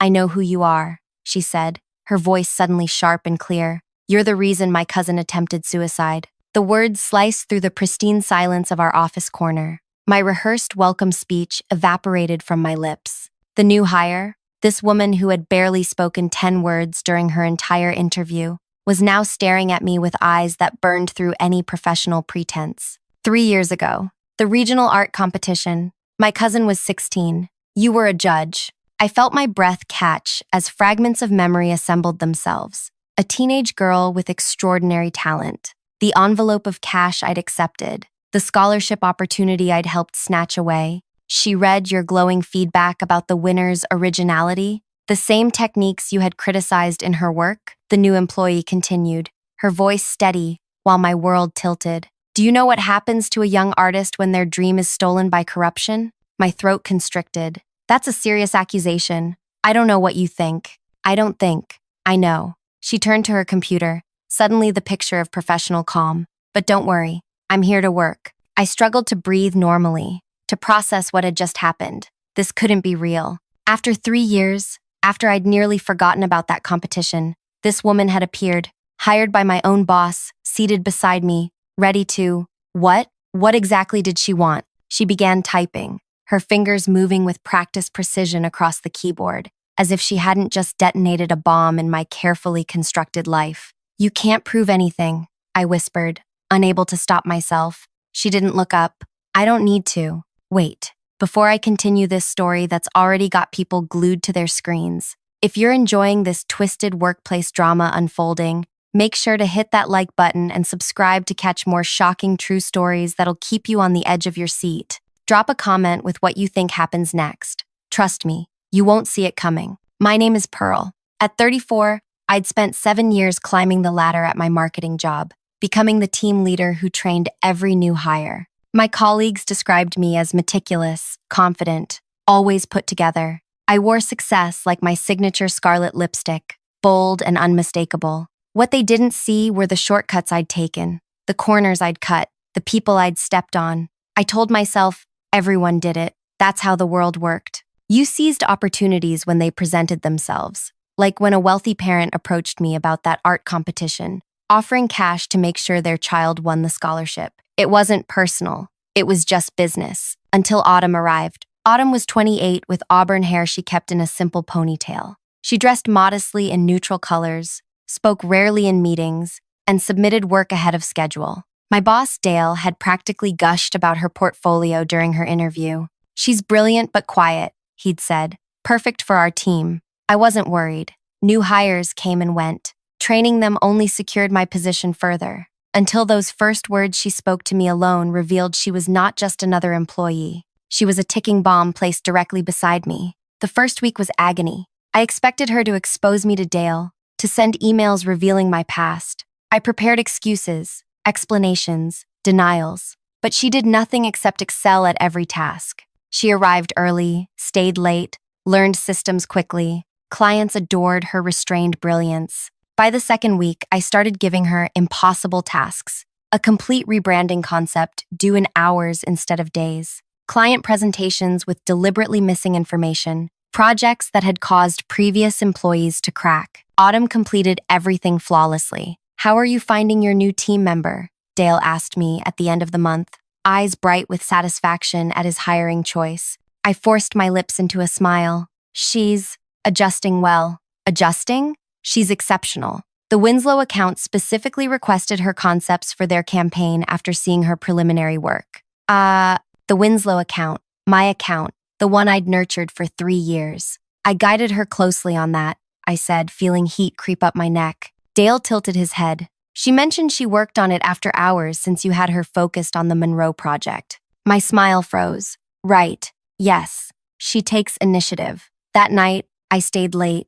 I know who you are, she said, her voice suddenly sharp and clear. You're the reason my cousin attempted suicide. The words sliced through the pristine silence of our office corner. My rehearsed welcome speech evaporated from my lips. The new hire, this woman who had barely spoken 10 words during her entire interview, was now staring at me with eyes that burned through any professional pretense. 3 years ago, the regional art competition. My cousin was 16. You were a judge. I felt my breath catch as fragments of memory assembled themselves. A teenage girl with extraordinary talent. The envelope of cash I'd accepted. The scholarship opportunity I'd helped snatch away. She read your glowing feedback about the winner's originality. The same techniques you had criticized in her work, the new employee continued, her voice steady while my world tilted. Do you know what happens to a young artist when their dream is stolen by corruption? My throat constricted. That's a serious accusation. I don't know what you think. I don't think. I know. She turned to her computer, suddenly the picture of professional calm. But don't worry, I'm here to work. I struggled to breathe normally, to process what had just happened. This couldn't be real. After 3 years, after I'd nearly forgotten about that competition, this woman had appeared, hired by my own boss, seated beside me, ready to… What? What exactly did she want? She began typing, her fingers moving with practiced precision across the keyboard, as if she hadn't just detonated a bomb in my carefully constructed life. You can't prove anything, I whispered, unable to stop myself. She didn't look up. I don't need to. Wait. Before I continue this story that's already got people glued to their screens, if you're enjoying this twisted workplace drama unfolding, make sure to hit that like button and subscribe to catch more shocking true stories that'll keep you on the edge of your seat. Drop a comment with what you think happens next. Trust me, you won't see it coming. My name is Pearl. At 34, I'd spent 7 years climbing the ladder at my marketing job, becoming the team leader who trained every new hire. My colleagues described me as meticulous, confident, always put together. I wore success like my signature scarlet lipstick, bold and unmistakable. What they didn't see were the shortcuts I'd taken, the corners I'd cut, the people I'd stepped on. I told myself, everyone did it. That's how the world worked. You seized opportunities when they presented themselves, like when a wealthy parent approached me about that art competition, offering cash to make sure their child won the scholarship. It wasn't personal. It was just business. Until Autumn arrived. Autumn was 28 with auburn hair she kept in a simple ponytail. She dressed modestly in neutral colors, spoke rarely in meetings, and submitted work ahead of schedule. My boss, Dale, had practically gushed about her portfolio during her interview. She's brilliant but quiet, he'd said. Perfect for our team. I wasn't worried. New hires came and went. Training them only secured my position further. Until those first words she spoke to me alone revealed she was not just another employee. She was a ticking bomb placed directly beside me. The first week was agony. I expected her to expose me to Dale, to send emails revealing my past. I prepared excuses, explanations, denials, but she did nothing except excel at every task. She arrived early, stayed late, learned systems quickly. Clients adored her restrained brilliance. By the second week, I started giving her impossible tasks, a complete rebranding concept due in hours instead of days, client presentations with deliberately missing information, projects that had caused previous employees to crack. Autumn completed everything flawlessly. How are you finding your new team member? Dale asked me at the end of the month, eyes bright with satisfaction at his hiring choice. I forced my lips into a smile. She's adjusting well. Adjusting? She's exceptional. The Winslow account specifically requested her concepts for their campaign after seeing her preliminary work. The Winslow account, my account, the one I'd nurtured for 3 years. I guided her closely on that, I said, feeling heat creep up my neck. Dale tilted his head. She mentioned she worked on it after hours since you had her focused on the Monroe project. My smile froze. Right. Yes. She takes initiative. That night, I stayed late,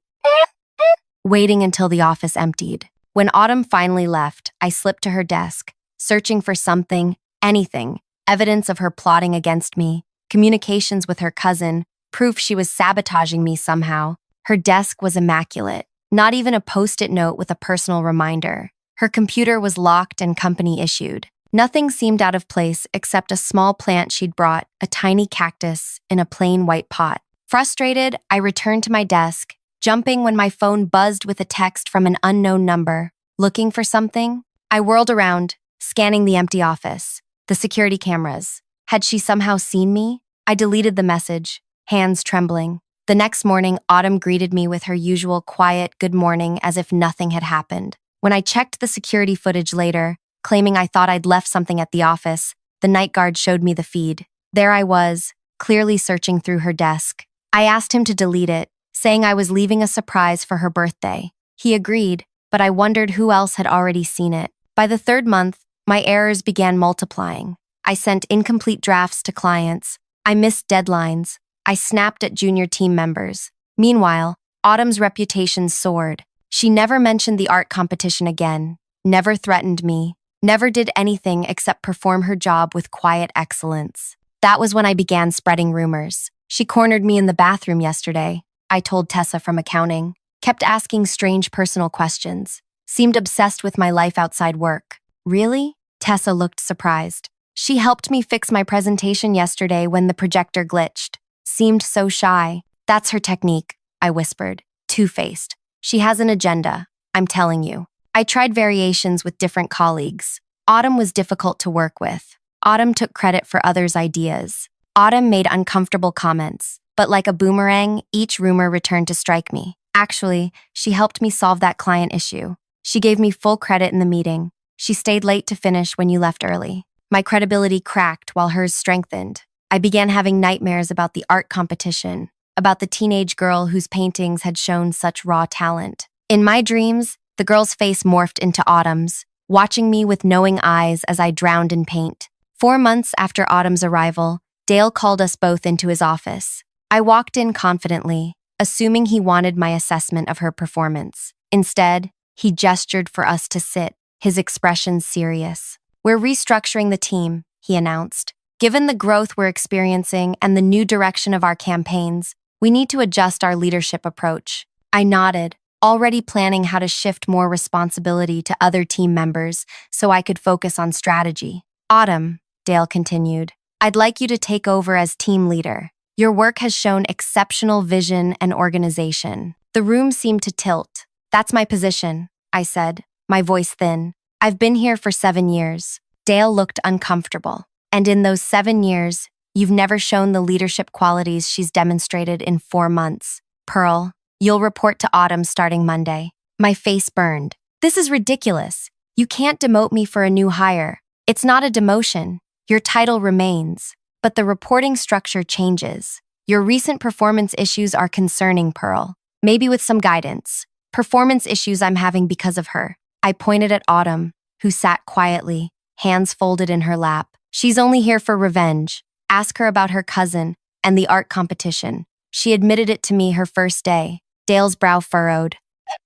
waiting until the office emptied. When Autumn finally left, I slipped to her desk, searching for something, anything, evidence of her plotting against me, communications with her cousin, proof she was sabotaging me somehow. Her desk was immaculate, not even a post-it note with a personal reminder. Her computer was locked and company issued. Nothing seemed out of place except a small plant she'd brought, a tiny cactus, in a plain white pot. Frustrated, I returned to my desk, jumping when my phone buzzed with a text from an unknown number. Looking for something? I whirled around, scanning the empty office, the security cameras. Had she somehow seen me? I deleted the message, hands trembling. The next morning, Autumn greeted me with her usual quiet good morning as if nothing had happened. When I checked the security footage later, claiming I thought I'd left something at the office, the night guard showed me the feed. There I was, clearly searching through her desk. I asked him to delete it, saying I was leaving a surprise for her birthday. He agreed, but I wondered who else had already seen it. By the third month, my errors began multiplying. I sent incomplete drafts to clients. I missed deadlines. I snapped at junior team members. Meanwhile, Autumn's reputation soared. She never mentioned the art competition again, never threatened me, never did anything except perform her job with quiet excellence. That was when I began spreading rumors. She cornered me in the bathroom yesterday, I told Tessa from accounting, kept asking strange personal questions, seemed obsessed with my life outside work. Really? Tessa looked surprised. She helped me fix my presentation yesterday when the projector glitched. Seemed so shy. That's her technique, I whispered, two-faced. She has an agenda, I'm telling you. I tried variations with different colleagues. Autumn was difficult to work with. Autumn took credit for others' ideas. Autumn made uncomfortable comments, but like a boomerang, each rumor returned to strike me. Actually, she helped me solve that client issue. She gave me full credit in the meeting. She stayed late to finish when you left early. My credibility cracked while hers strengthened. I began having nightmares about the art competition, about the teenage girl whose paintings had shown such raw talent. In my dreams, the girl's face morphed into Autumn's, watching me with knowing eyes as I drowned in paint. 4 months after Autumn's arrival, Dale called us both into his office. I walked in confidently, assuming he wanted my assessment of her performance. Instead, he gestured for us to sit, his expression serious. "We're restructuring the team," he announced. "Given the growth we're experiencing and the new direction of our campaigns, we need to adjust our leadership approach." I nodded, already planning how to shift more responsibility to other team members so I could focus on strategy. "Autumn," Dale continued, "I'd like you to take over as team leader. Your work has shown exceptional vision and organization." The room seemed to tilt. "That's my position," I said, my voice thin. "I've been here for 7 years." Dale looked uncomfortable. "And in those 7 years, you've never shown the leadership qualities she's demonstrated in 4 months. Pearl, you'll report to Autumn starting Monday." My face burned. "This is ridiculous. You can't demote me for a new hire. It's not a demotion. Your title remains, but the reporting structure changes. Your recent performance issues are concerning, Pearl. Maybe with some guidance. Performance issues I'm having because of her." I pointed at Autumn, who sat quietly, hands folded in her lap. "She's only here for revenge. Ask her about her cousin and the art competition. She admitted it to me her first day." Dale's brow furrowed.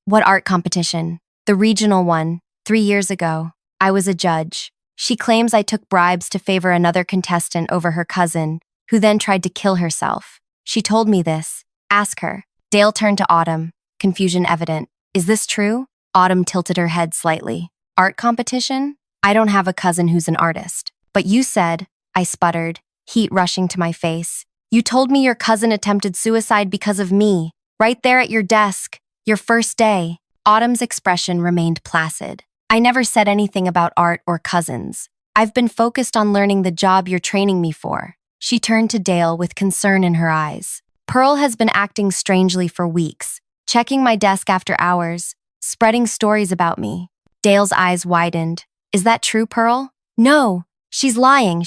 "What art competition?" "The regional one, 3 years ago. I was a judge. She claims I took bribes to favor another contestant over her cousin, who then tried to kill herself. She told me this. Ask her." Dale turned to Autumn, confusion evident. "Is this true?" Autumn tilted her head slightly. "Art competition? I don't have a cousin who's an artist." "But you said," I sputtered, heat rushing to my face. "You told me your cousin attempted suicide because of me, right there at your desk, your first day." Autumn's expression remained placid. "I never said anything about art or cousins. I've been focused on learning the job you're training me for." She turned to Dale with concern in her eyes. "Pearl has been acting strangely for weeks, checking my desk after hours, spreading stories about me." Dale's eyes widened. "Is that true, Pearl?" "No, she's lying.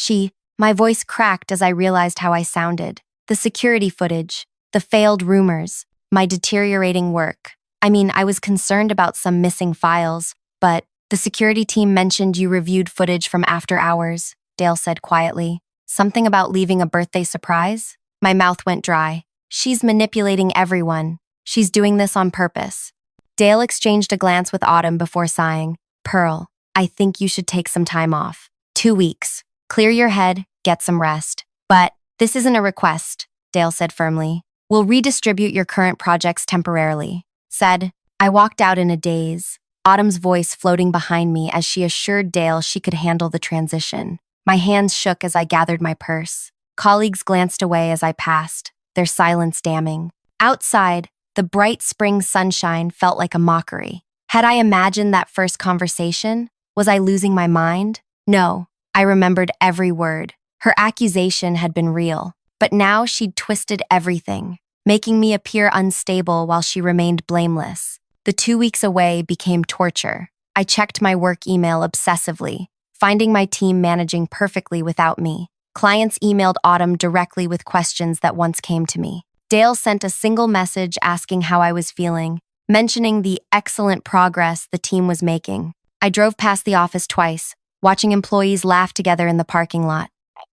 My voice cracked as I realized how I sounded. The security footage, the failed rumors, my deteriorating work. I was concerned about some missing files, but the security team mentioned you reviewed footage from after hours," Dale said quietly. "Something about leaving a birthday surprise?" My mouth went dry. "She's manipulating everyone. She's doing this on purpose." Dale exchanged a glance with Autumn before sighing. "Pearl, I think you should take some time off. 2 weeks. Clear your head, get some rest." "But this isn't a request," Dale said firmly. "We'll redistribute your current projects temporarily." Said, I walked out in a daze, Autumn's voice floating behind me as she assured Dale she could handle the transition. My hands shook as I gathered my purse. Colleagues glanced away as I passed, their silence damning. Outside, The bright spring sunshine felt like a mockery. Had I imagined that first conversation? Was I losing my mind? No, I remembered every word. Her accusation had been real, but now she'd twisted everything, making me appear unstable while she remained blameless. The 2 weeks away became torture. I checked my work email obsessively, finding my team managing perfectly without me. Clients emailed Autumn directly with questions that once came to me. Dale sent a single message asking how I was feeling, mentioning the excellent progress the team was making. I drove past the office twice, watching employees laugh together in the parking lot.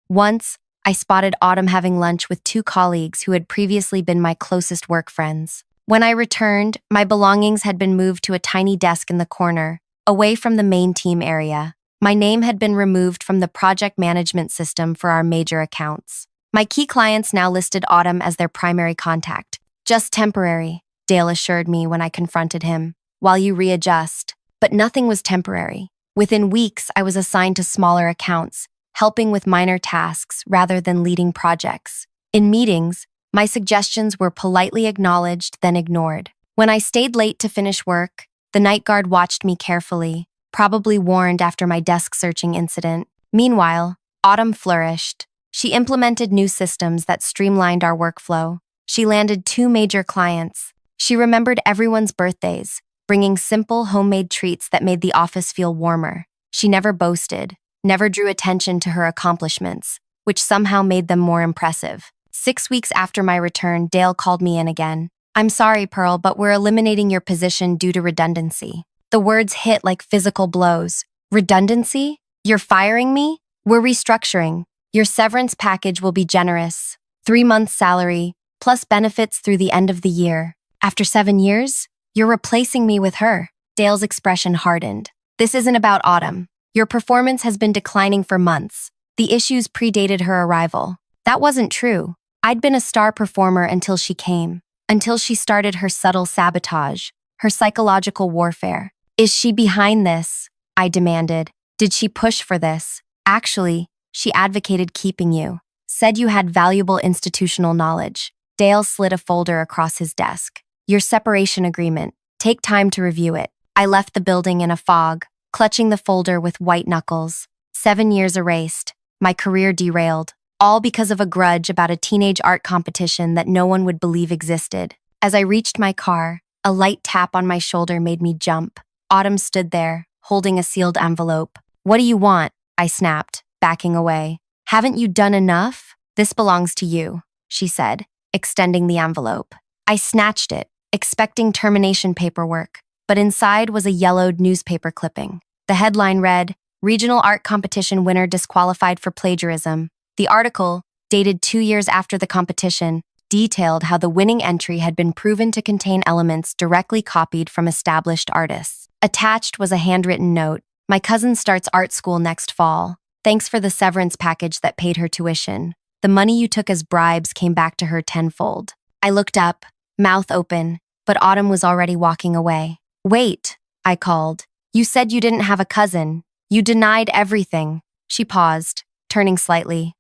Once, I spotted Autumn having lunch with 2 colleagues who had previously been my closest work friends. When I returned, my belongings had been moved to a tiny desk in the corner, away from the main team area. My name had been removed from the project management system for our major accounts. My key clients now listed Autumn as their primary contact. Just temporary, Dale assured me when I confronted him, while you readjust. But nothing was temporary. Within weeks, I was assigned to smaller accounts, helping with minor tasks rather than leading projects. In meetings, my suggestions were politely acknowledged, then ignored. When I stayed late to finish work, the night guard watched me carefully, probably warned after my desk searching incident. Meanwhile, Autumn flourished. She implemented new systems that streamlined our workflow. She landed 2 major clients. She remembered everyone's birthdays, bringing simple homemade treats that made the office feel warmer. She never boasted, never drew attention to her accomplishments, which somehow made them more impressive. 6 weeks after my return, Dale called me in again. "I'm sorry, Pearl, but we're eliminating your position due to redundancy." The words hit like physical blows. Redundancy? You're firing me? We're restructuring. Your severance package will be generous. 3 months' salary, plus benefits through the end of the year. After 7 years, you're replacing me with her. Dale's expression hardened. This isn't about Autumn. Your performance has been declining for months. The issues predated her arrival. That wasn't true. I'd been a star performer until she came, until she started her subtle sabotage, her psychological warfare. Is she behind this? I demanded. Did she push for this? Actually, she advocated keeping you, said you had valuable institutional knowledge. Dale slid a folder across his desk. Your separation agreement. Take time to review it. I left the building in a fog, clutching the folder with white knuckles. 7 years erased. My career derailed. All because of a grudge about a teenage art competition that no one would believe existed. As I reached my car, a light tap on my shoulder made me jump. Autumn stood there, holding a sealed envelope. "What do you want?" I snapped, backing away. "Haven't you done enough? This belongs to you," she said, extending the envelope. I snatched it, expecting termination paperwork, but inside was a yellowed newspaper clipping. The headline read, "Regional Art Competition Winner Disqualified for Plagiarism." The article, dated 2 years after the competition, detailed how the winning entry had been proven to contain elements directly copied from established artists. Attached was a handwritten note. "My cousin starts art school next fall. Thanks for the severance package that paid her tuition. The money you took as bribes came back to her tenfold." I looked up, mouth open, but Autumn was already walking away. "Wait," I called. "You said you didn't have a cousin. You denied everything." She paused, turning slightly.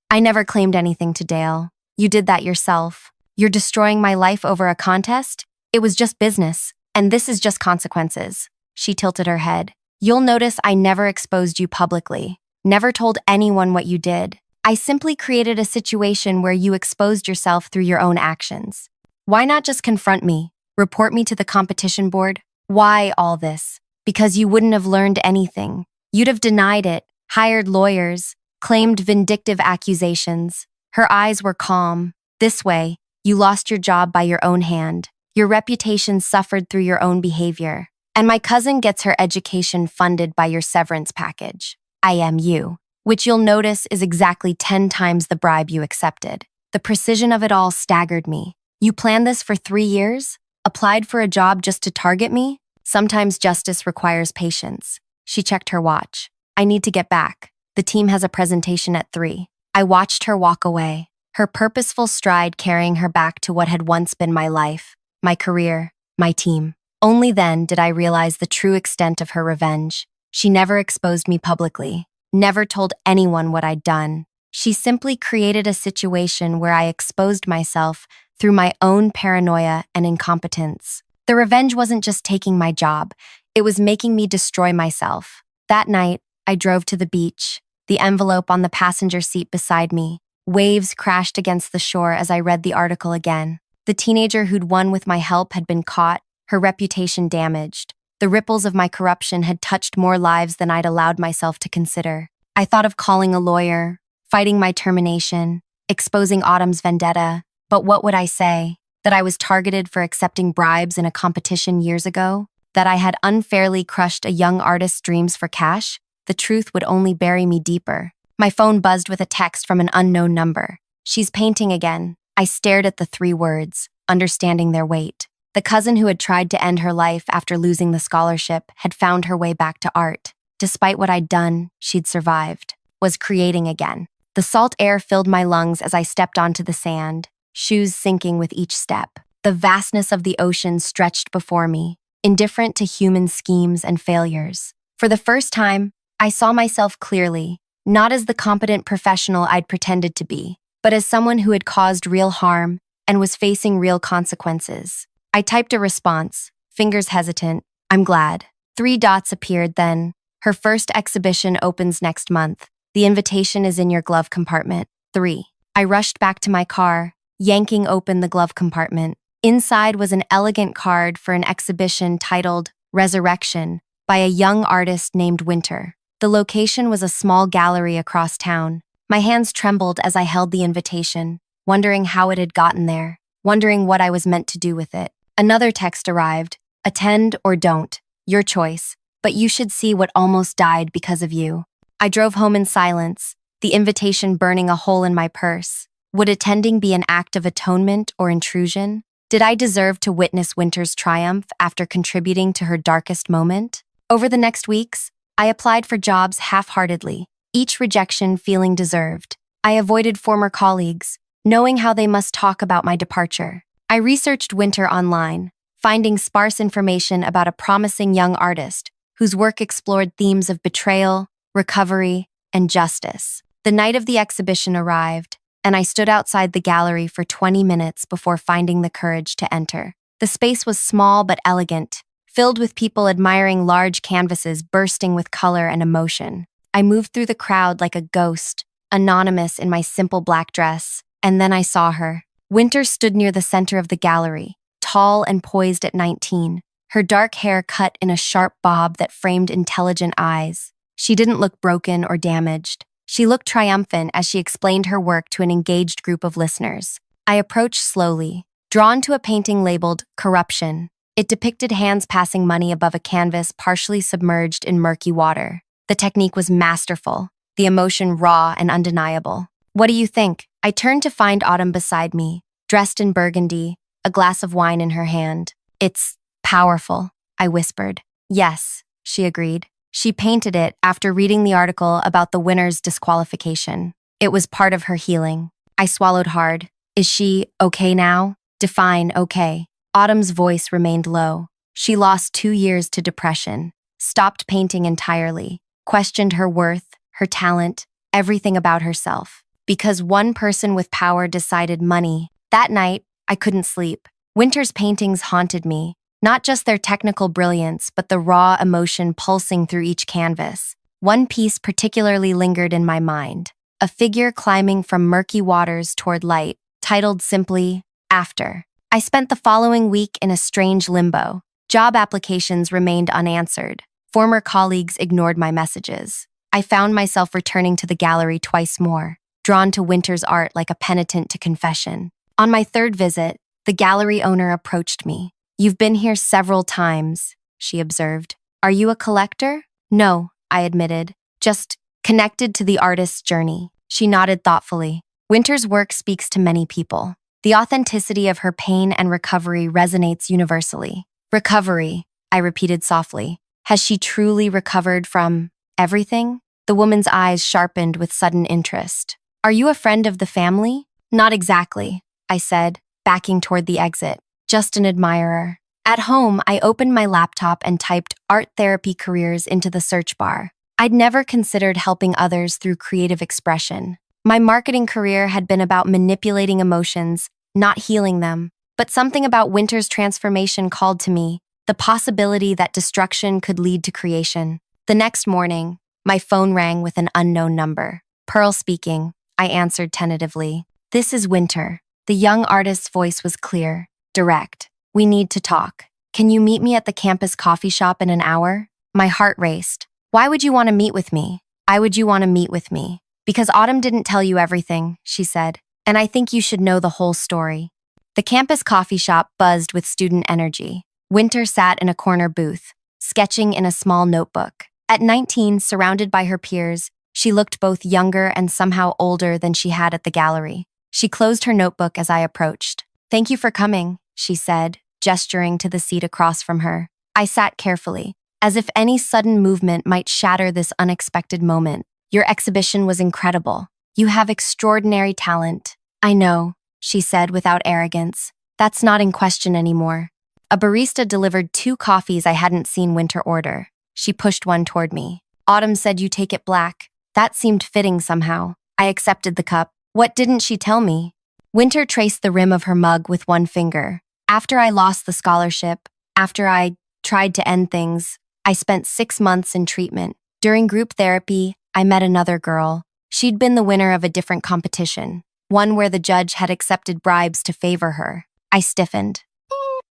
"I never claimed anything to Dale. You did that yourself. You're destroying my life over a contest? It was just business, and this is just consequences." She tilted her head. "You'll notice I never exposed you publicly, never told anyone what you did. I simply created a situation where you exposed yourself through your own actions. Why not just confront me, report me to the competition board? Why all this? Because you wouldn't have learned anything. You'd have denied it, hired lawyers, claimed vindictive accusations." Her eyes were calm. "This way, you lost your job by your own hand. Your reputation suffered through your own behavior. And my cousin gets her education funded by your severance package. IMU, which you'll notice is exactly 10 times the bribe you accepted." The precision of it all staggered me. "You planned this for 3 years? Applied for a job just to target me? Sometimes justice requires patience." She checked her watch. "I need to get back. The team has a presentation at 3. I watched her walk away, her purposeful stride carrying her back to what had once been my life, my career, my team. Only then did I realize the true extent of her revenge. She never exposed me publicly, never told anyone what I'd done. She simply created a situation where I exposed myself through my own paranoia and incompetence. The revenge wasn't just taking my job, it was making me destroy myself. That night, I drove to the beach, the envelope on the passenger seat beside me. Waves crashed against the shore as I read the article again. The teenager who'd won with my help had been caught, her reputation damaged. The ripples of my corruption had touched more lives than I'd allowed myself to consider. I thought of calling a lawyer, fighting my termination, exposing Autumn's vendetta, but what would I say? That I was targeted for accepting bribes in a competition years ago? That I had unfairly crushed a young artist's dreams for cash? The truth would only bury me deeper. My phone buzzed with a text from an unknown number. "She's painting again." I stared at the 3 words, understanding their weight. The cousin who had tried to end her life after losing the scholarship had found her way back to art. Despite what I'd done, she'd survived, was creating again. The salt air filled my lungs as I stepped onto the sand, shoes sinking with each step. The vastness of the ocean stretched before me, indifferent to human schemes and failures. For the first time, I saw myself clearly, not as the competent professional I'd pretended to be, but as someone who had caused real harm and was facing real consequences. I typed a response, fingers hesitant. "I'm glad." 3 dots appeared then. "Her first exhibition opens next month. The invitation is in your glove compartment." 3. I rushed back to my car, yanking open the glove compartment. Inside was an elegant card for an exhibition titled Resurrection by a young artist named Winter. The location was a small gallery across town. My hands trembled as I held the invitation, wondering how it had gotten there, wondering what I was meant to do with it. Another text arrived. "Attend or don't, your choice, but you should see what almost died because of you." I drove home in silence, the invitation burning a hole in my purse. Would attending be an act of atonement or intrusion? Did I deserve to witness Winter's triumph after contributing to her darkest moment? Over the next weeks, I applied for jobs half-heartedly, each rejection feeling deserved. I avoided former colleagues, knowing how they must talk about my departure. I researched Winter online, finding sparse information about a promising young artist whose work explored themes of betrayal, recovery, and justice. The night of the exhibition arrived, and I stood outside the gallery for 20 minutes before finding the courage to enter. The space was small but elegant, filled with people admiring large canvases bursting with color and emotion. I moved through the crowd like a ghost, anonymous in my simple black dress, and then I saw her. Winter stood near the center of the gallery, tall and poised at 19, her dark hair cut in a sharp bob that framed intelligent eyes. She didn't look broken or damaged. She looked triumphant as she explained her work to an engaged group of listeners. I approached slowly, drawn to a painting labeled Corruption. It depicted hands passing money above a canvas partially submerged in murky water. The technique was masterful, the emotion raw and undeniable. "What do you think?" I turned to find Autumn beside me, dressed in burgundy, a glass of wine in her hand. "It's powerful," I whispered. "Yes," she agreed. She painted it after reading the article about the winner's disqualification. It was part of her healing. I swallowed hard. "Is she okay now?" "Define okay." Autumn's voice remained low. She lost 2 years to depression, stopped painting entirely, questioned her worth, her talent, everything about herself. Because one person with power decided money. That night, I couldn't sleep. Winter's paintings haunted me, not just their technical brilliance, but the raw emotion pulsing through each canvas. One piece particularly lingered in my mind, a figure climbing from murky waters toward light, titled simply, After. I spent the following week in a strange limbo. Job applications remained unanswered. Former colleagues ignored my messages. I found myself returning to the gallery twice more, drawn to Winter's art like a penitent to confession. On my 3rd visit, the gallery owner approached me. "You've been here several times," she observed. "Are you a collector?" "No," I admitted. "Just connected to the artist's journey." She nodded thoughtfully. Winter's work speaks to many people. The authenticity of her pain and recovery resonates universally. "Recovery," I repeated softly. "Has she truly recovered from everything?" The woman's eyes sharpened with sudden interest. "Are you a friend of the family?" "Not exactly," I said, backing toward the exit. "Just an admirer." At home, I opened my laptop and typed art therapy careers into the search bar. I'd never considered helping others through creative expression. My marketing career had been about manipulating emotions, not healing them. But something about winter's transformation called to me, the possibility that destruction could lead to creation. The next morning, my phone rang with an unknown number. Pearl speaking, I answered tentatively. This is Winter. The young artist's voice was clear, direct. We need to talk. Can you meet me at the campus coffee shop in an hour? My heart raced. Why would you want to meet with me? Why would you want to meet with me? Because Autumn didn't tell you everything, she said, and I think you should know the whole story. The campus coffee shop buzzed with student energy. Winter sat in a corner booth, sketching in a small notebook. At 19, surrounded by her peers, she looked both younger and somehow older than she had at the gallery. She closed her notebook as I approached. Thank you for coming, she said, gesturing to the seat across from her. I sat carefully, as if any sudden movement might shatter this unexpected moment. Your exhibition was incredible. You have extraordinary talent. I know, she said without arrogance. That's not in question anymore. A barista delivered 2 coffees I hadn't seen Winter order. She pushed one toward me. Autumn said you take it black. That seemed fitting somehow. I accepted the cup. What didn't she tell me? Winter traced the rim of her mug with one finger. After I lost the scholarship, after I tried to end things, I spent 6 months in treatment. During group therapy, I met another girl. She'd been the winner of a different competition, one where the judge had accepted bribes to favor her. I stiffened.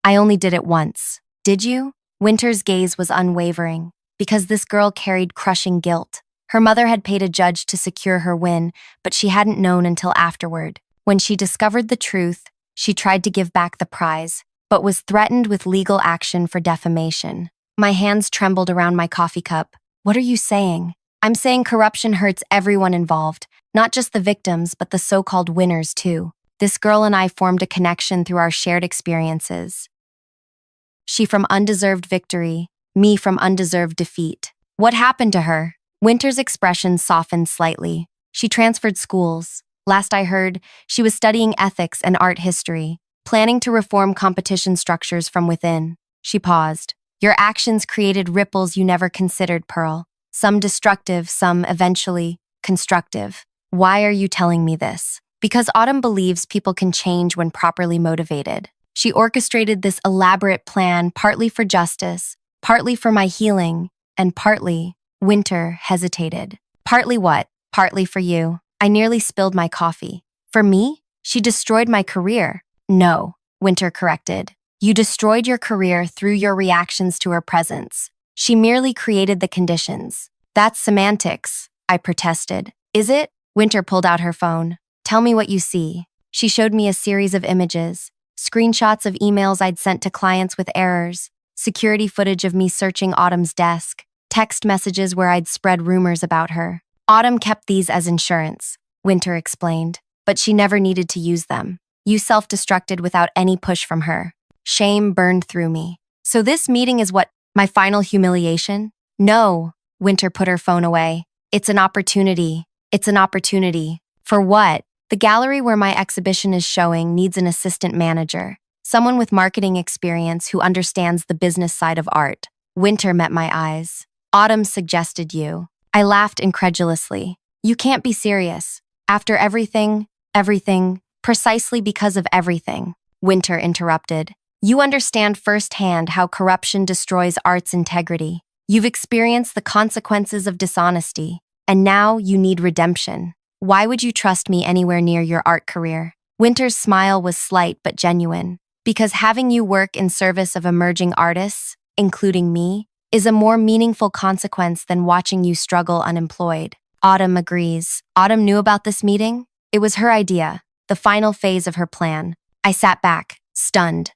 I only did it once. Did you? Winter's gaze was unwavering, because this girl carried crushing guilt. Her mother had paid a judge to secure her win, but she hadn't known until afterward. When she discovered the truth, she tried to give back the prize, but was threatened with legal action for defamation. My hands trembled around my coffee cup. What are you saying? I'm saying corruption hurts everyone involved, not just the victims, but the so-called winners too. This girl and I formed a connection through our shared experiences. She from undeserved victory, me from undeserved defeat. What happened to her? Winter's expression softened slightly. She transferred schools. Last I heard, she was studying ethics and art history, planning to reform competition structures from within. She paused. Your actions created ripples you never considered, Pearl. Some destructive, some eventually constructive. Why are you telling me this? Because Autumn believes people can change when properly motivated. She orchestrated this elaborate plan partly for justice, partly for my healing, and partly, Winter hesitated. Partly what? Partly for you. I nearly spilled my coffee. For me? She destroyed my career. No, Winter corrected. You destroyed your career through your reactions to her presence. She merely created the conditions. That's semantics, I protested. Is it? Winter pulled out her phone. Tell me what you see. She showed me a series of images, screenshots of emails I'd sent to clients with errors, security footage of me searching Autumn's desk, text messages where I'd spread rumors about her. Autumn kept these as insurance, Winter explained, but she never needed to use them. You self-destructed without any push from her. Shame burned through me. So this meeting is what, my final humiliation? No, Winter put her phone away. It's an opportunity. It's an opportunity. For what? The gallery where my exhibition is showing needs an assistant manager, someone with marketing experience who understands the business side of art. Winter met my eyes. Autumn suggested you. I laughed incredulously. You can't be serious. After everything, precisely because of everything, Winter interrupted. You understand firsthand how corruption destroys art's integrity. You've experienced the consequences of dishonesty, and now you need redemption. Why would you trust me anywhere near your art career? Winter's smile was slight but genuine. Because having you work in service of emerging artists, including me, is a more meaningful consequence than watching you struggle unemployed. Autumn agrees. Autumn knew about this meeting? It was her idea, the final phase of her plan. I sat back, stunned.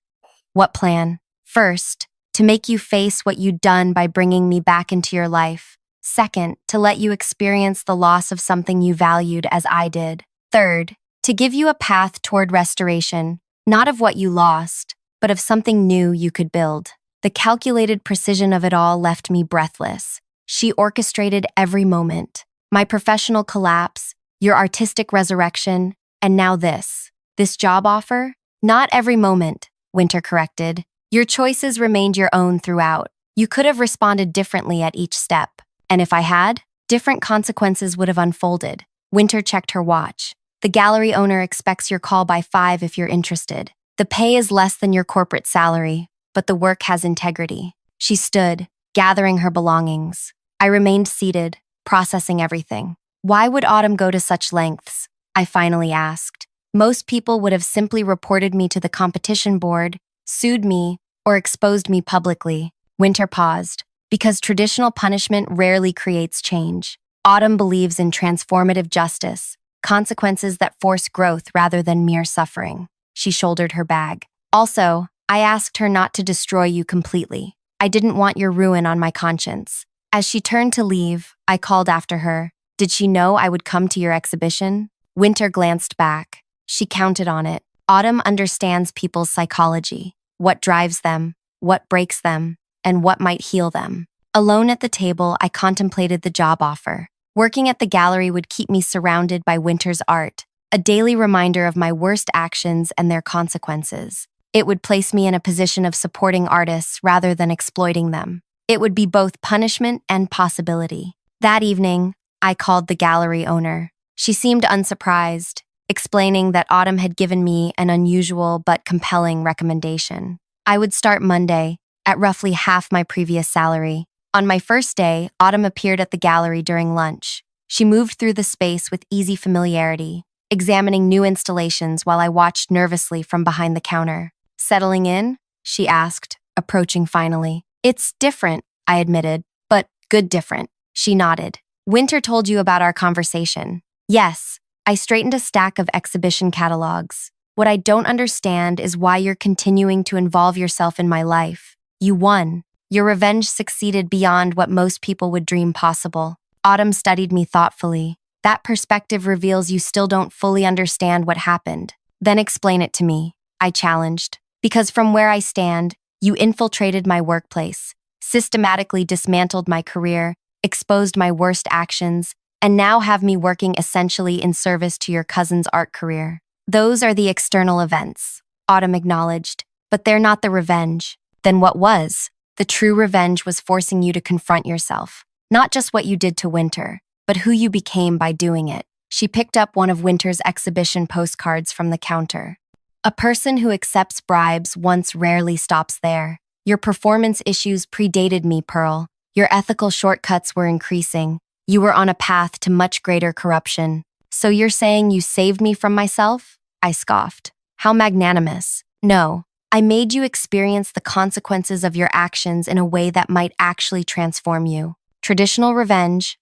What plan? First, to make you face what you'd done by bringing me back into your life. Second, to let you experience the loss of something you valued as I did. Third, to give you a path toward restoration, not of what you lost, but of something new you could build. The calculated precision of it all left me breathless. She orchestrated every moment. My professional collapse, your artistic resurrection, and now this job offer? Not every moment, Winter corrected. Your choices remained your own throughout. You could have responded differently at each step. And if I had, different consequences would have unfolded. Winter checked her watch. The gallery owner expects your call by 5 if you're interested. The pay is less than your corporate salary, but the work has integrity. She stood, gathering her belongings. I remained seated, processing everything. Why would Autumn go to such lengths? I finally asked. Most people would have simply reported me to the competition board, sued me, or exposed me publicly. Winter paused. Because traditional punishment rarely creates change. Autumn believes in transformative justice, consequences that force growth rather than mere suffering. She shouldered her bag. Also, I asked her not to destroy you completely. I didn't want your ruin on my conscience. As she turned to leave, I called after her. Did she know I would come to your exhibition? Winter glanced back. She counted on it. Autumn understands people's psychology, what drives them, what breaks them, and what might heal them. Alone at the table, I contemplated the job offer. Working at the gallery would keep me surrounded by Winter's art, a daily reminder of my worst actions and their consequences. It would place me in a position of supporting artists rather than exploiting them. It would be both punishment and possibility. That evening, I called the gallery owner. She seemed unsurprised, explaining that Autumn had given me an unusual but compelling recommendation. I would start Monday, at roughly half my previous salary. On my first day, Autumn appeared at the gallery during lunch. She moved through the space with easy familiarity, examining new installations while I watched nervously from behind the counter. Settling in? She asked, approaching finally. It's different, I admitted, but good different. She nodded. Winter told you about our conversation. Yes, I straightened a stack of exhibition catalogs. What I don't understand is why you're continuing to involve yourself in my life. You won. Your revenge succeeded beyond what most people would dream possible. Autumn studied me thoughtfully. That perspective reveals you still don't fully understand what happened. Then explain it to me, I challenged. Because from where I stand, you infiltrated my workplace, systematically dismantled my career, exposed my worst actions, and now have me working essentially in service to your cousin's art career. Those are the external events, Autumn acknowledged, but they're not the revenge. Then what was? The true revenge was forcing you to confront yourself. Not just what you did to Winter, but who you became by doing it. She picked up one of Winter's exhibition postcards from the counter. A person who accepts bribes once rarely stops there. Your performance issues predated me, Pearl. Your ethical shortcuts were increasing. You were on a path to much greater corruption. So you're saying you saved me from myself? I scoffed. How magnanimous. No, I made you experience the consequences of your actions in a way that might actually transform you. Traditional revenge,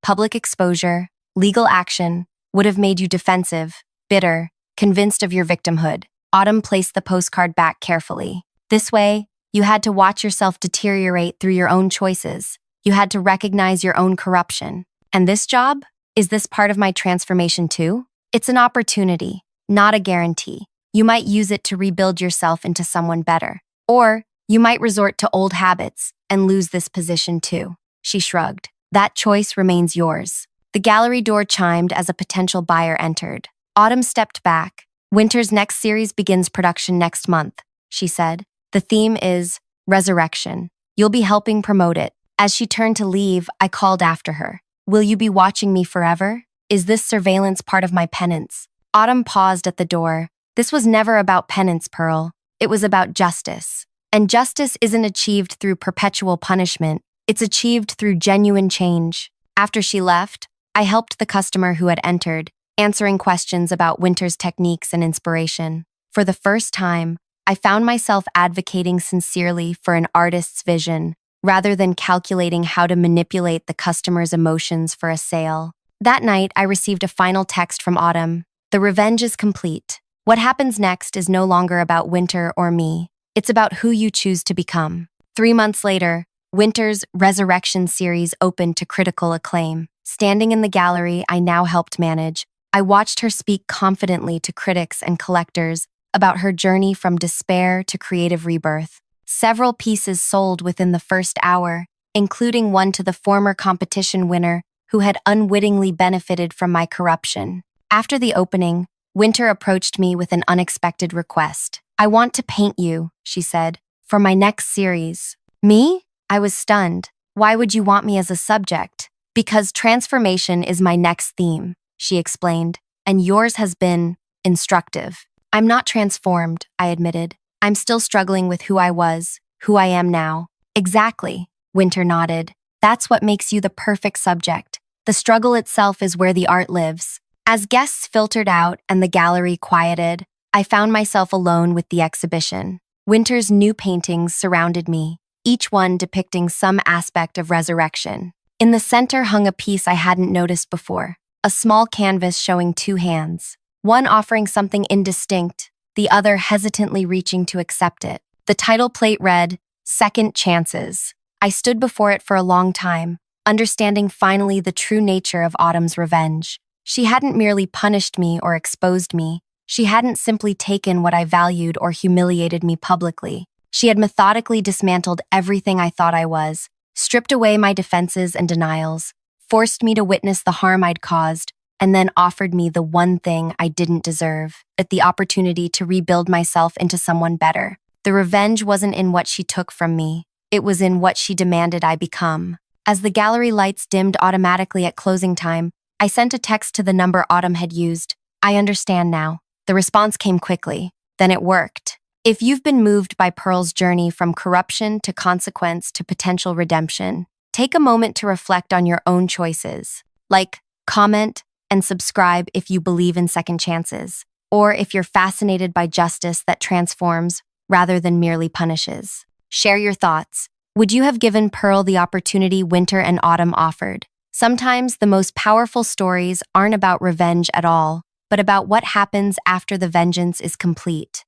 public exposure, legal action would have made you defensive, bitter, convinced of your victimhood. Autumn placed the postcard back carefully. This way, you had to watch yourself deteriorate through your own choices. You had to recognize your own corruption. And this job? Is this part of my transformation too? It's an opportunity, not a guarantee. You might use it to rebuild yourself into someone better. Or you might resort to old habits and lose this position too. She shrugged. That choice remains yours. The gallery door chimed as a potential buyer entered. Autumn stepped back. Winter's next series begins production next month, she said. The theme is resurrection. You'll be helping promote it. As she turned to leave, I called after her. Will you be watching me forever? Is this surveillance part of my penance? Autumn paused at the door. This was never about penance, Pearl. It was about justice. And justice isn't achieved through perpetual punishment. It's achieved through genuine change. After she left, I helped the customer who had entered, answering questions about Winter's techniques and inspiration. For the first time, I found myself advocating sincerely for an artist's vision, rather than calculating how to manipulate the customer's emotions for a sale. That night, I received a final text from Autumn. The revenge is complete. What happens next is no longer about Winter or me. It's about who you choose to become. 3 months later, Winter's Resurrection series opened to critical acclaim. Standing in the gallery I now helped manage, I watched her speak confidently to critics and collectors about her journey from despair to creative rebirth. Several pieces sold within the first hour, including one to the former competition winner who had unwittingly benefited from my corruption. After the opening, Winter approached me with an unexpected request. I want to paint you, she said, for my next series. Me? I was stunned. Why would you want me as a subject? Because transformation is my next theme. she explained, and yours has been instructive. I'm not transformed, I admitted. I'm still struggling with who I was, who I am now. Exactly, Winter nodded. That's what makes you the perfect subject. The struggle itself is where the art lives. As guests filtered out and the gallery quieted, I found myself alone with the exhibition. Winter's new paintings surrounded me, each one depicting some aspect of resurrection. In the center hung a piece I hadn't noticed before, a small canvas showing two hands, one offering something indistinct, the other hesitantly reaching to accept it. The title plate read, Second Chances. I stood before it for a long time, understanding finally the true nature of Autumn's revenge. She hadn't merely punished me or exposed me. She hadn't simply taken what I valued or humiliated me publicly. She had methodically dismantled everything I thought I was, stripped away my defenses and denials, forced me to witness the harm I'd caused, and then offered me the one thing I didn't deserve, the opportunity to rebuild myself into someone better. The revenge wasn't in what she took from me. It was in what she demanded I become. As the gallery lights dimmed automatically at closing time, I sent a text to the number Autumn had used. I understand now. The response came quickly. Then it worked. If you've been moved by Pearl's journey from corruption to consequence to potential redemption, take a moment to reflect on your own choices. Like, comment, and subscribe if you believe in second chances, or if you're fascinated by justice that transforms rather than merely punishes. Share your thoughts. Would you have given Pearl the opportunity Winter and Autumn offered? Sometimes the most powerful stories aren't about revenge at all, but about what happens after the vengeance is complete.